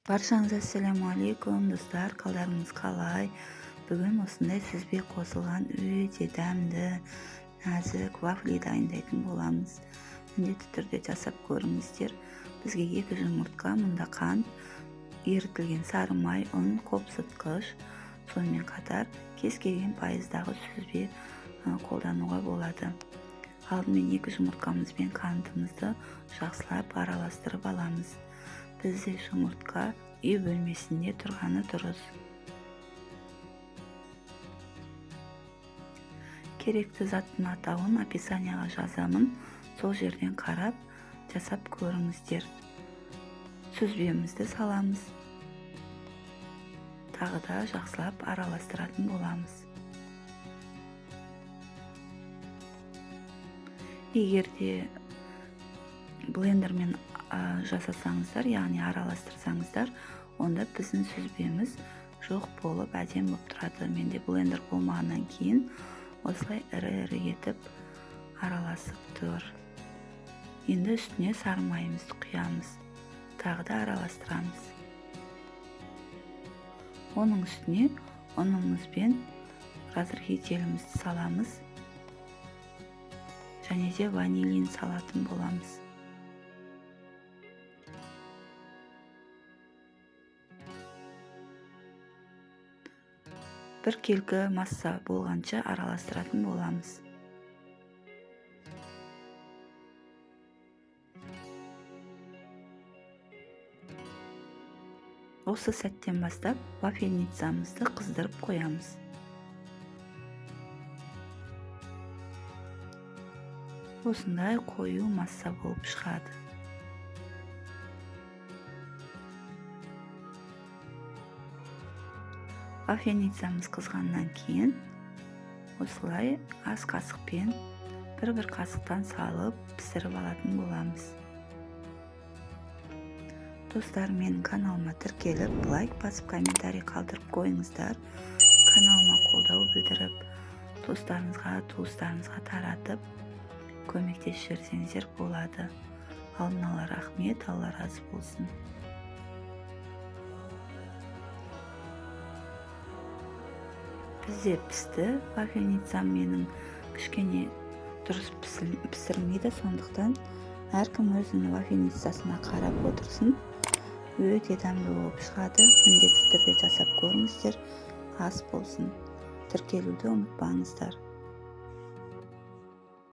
Баршаңызға ассалаумағалейкум достар, қалдарыңыз қалай? Бүгін осындай сүзбе қосылған өте дәмді, нәзік вафли дайындайтын боламыз. Міндетті түрде жасап көріңіздер. Бізге 2 жұмыртқа, мұнда қант, ерітілген сары май, ұн, қопсытқыш, сонымен қатар кез келген пайыздағы сүзбе қолдануға болады. Алдымен 2 жұмыртқамыз бен қантымызды жақсылап араластырып аламыз. Бізде жұмыртқа үй бөлмесінде тұрғаны дұрыс. Керекті заттың атауын описанияға жазамын. Сол жерден қарап, жасап көріңіздер. Сүзбемізді саламыз. Тағы да жақсылап араластыратын боламыз. Егер де блендермен жасасаңыздар, яғни араластырсаңыздар, онда біздің сүзбеміз жоқ болып әдемі болып тұрады. Менде блендер болмағаннан кейін осылай ірі етіп араласып тұр. Енді үстіне сары майымызды құямыз. Тағы да араластырамыз. Оның үстіне ұнымыз бен разрыхителімізді саламыз. Және де ванилин салатын боламыз. Бір келкі масса болғанша араластыратын боламыз. Осы сәттен бастап вафельницамызды қыздырып қоямыз. Осындай қою масса болып шығады. Вафельницамыз қызғаннан кейін осылай аз қасықпен бір қасықтан салып пісіріп алатын боламыз. Достар, менің каналыма тіркеліп, лайк басып, комментарий қалдырып қойыңыздар. Каналыма қолдау білдіріп, достарыңызға, туыстарыңызға таратып, көмектесіп жіберсеңіздер болады. Алдын ала рахмет, Алла разы болсын. Бізде пісті. Вафельницам менің кішкене дұрыс пісірмейді, сондықтан әркім өзінің вафельницасына қарап отырсын. Өте дәмді болып шығады. Міндетті түрде жасап көріңіздер, ас болсын. Тіркелуді ұмытпаңыздар.